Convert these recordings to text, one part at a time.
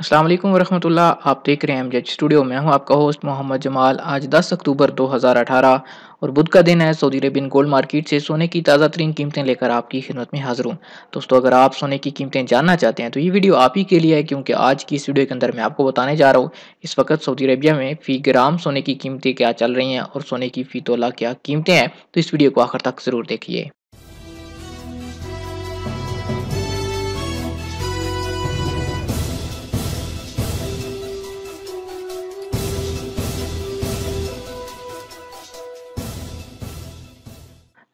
अस्सलाम वालेकुम वरहमतुल्लाह। आप देख रहे हैं एमजेड स्टूडियो। मैं हूं आपका होस्ट मोहम्मद जमाल। आज 10 अक्टूबर 2018 और बुध का दिन है। सऊदी अरेबियन गोल्ड मार्केट से सोने की ताज़ा तरीन कीमतें लेकर आपकी खिदमत में हाजिर हूं। दोस्तों, अगर आप सोने की कीमतें जानना चाहते हैं तो ये वीडियो आप ही के लिए है, क्योंकि आज की इस वीडियो के अंदर मैं आपको बताने जा रहा हूँ इस वक्त सऊदी अरेबिया में फ़ी ग्राम सोने की कीमतें क्या चल रही हैं और सोने की फ़ी तोला क्या कीमतें हैं। तो इस वीडियो को आखिर तक ज़रूर देखिए।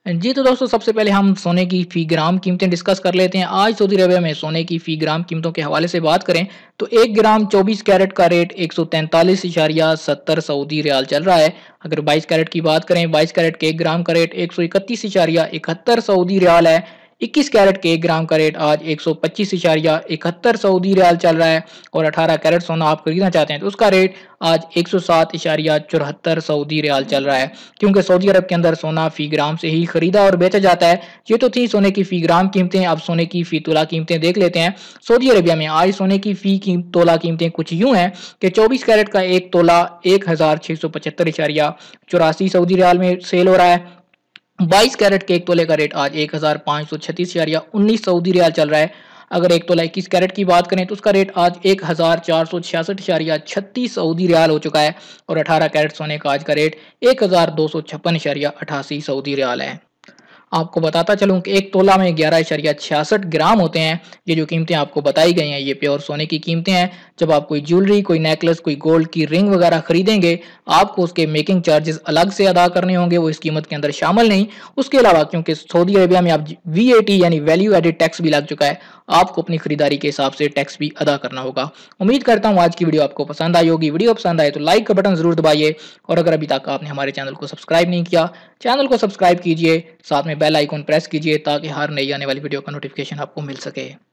जी, तो दोस्तों, सबसे पहले हम सोने की फ़ी ग्राम कीमतें डिस्कस कर लेते हैं। आज सऊदी अरबिया में सोने की फ़ी ग्राम कीमतों के हवाले से बात करें तो 1 ग्राम 24 कैरेट का रेट 143.70 सऊदी रियाल चल रहा है। अगर 22 कैरेट की बात करें, 22 कैरेट के 1 ग्राम का रेट 131.71 सऊदी रियाल है। 21 कैरेट के 1 ग्राम का रेट आज 125.71 सऊदी रियाल चल रहा है। और 18 कैरेट सोना आप खरीदना चाहते हैं तो उसका रेट आज 107.74 सऊदी रियाल चल रहा है। क्योंकि सऊदी अरब के अंदर सोना फ़ी ग्राम से ही खरीदा और बेचा जाता है। ये तो थी सोने की फ़ी ग्राम कीमतें। अब सोने की फ़ी तोला कीमतें देख लेते हैं। सऊदी अरेबिया में आज सोने की तोला कीमतें कुछ यूं हैं कि 24 कैरेट का 1 तोला 1675.84 सऊदी रियाल में सेल हो रहा है। 22 कैरेट के 1 तोले का रेट आज 1536.19 सऊदी रियाल चल रहा है। अगर 1 तोला 21 कैरेट की बात करें तो उसका रेट आज 1466.36 सऊदी रियाल हो चुका है। और 18 कैरेट सोने का आज का रेट 1256.88 सऊदी रियाल है। आपको बताता चलूँ कि 1 तोला में 11.66 ग्राम होते हैं। ये जो कीमतें आपको बताई गई हैं ये प्योर सोने की कीमतें हैं। जब आप कोई ज्वेलरी, कोई नेकलेस, कोई गोल्ड की रिंग वगैरह खरीदेंगे, आपको उसके मेकिंग चार्जेस अलग से अदा करने होंगे, वो इस कीमत के अंदर शामिल नहीं। उसके अलावा क्योंकि सऊदी अरेबिया में अब वीएटी यानी वैल्यू एडेड टैक्स भी लग चुका है, आपको अपनी खरीदारी के हिसाब से टैक्स भी अदा करना होगा। उम्मीद करता हूँ आज की वीडियो आपको पसंद आई होगी। वीडियो पसंद आए तो लाइक का बटन ज़रूर दबाइए और अगर अभी तक आपने हमारे चैनल को सब्सक्राइब नहीं किया, चैनल को सब्सक्राइब कीजिए, साथ में बेल आइकन प्रेस कीजिए ताकि हर नई आने वाली वीडियो का नोटिफिकेशन आपको मिल सके।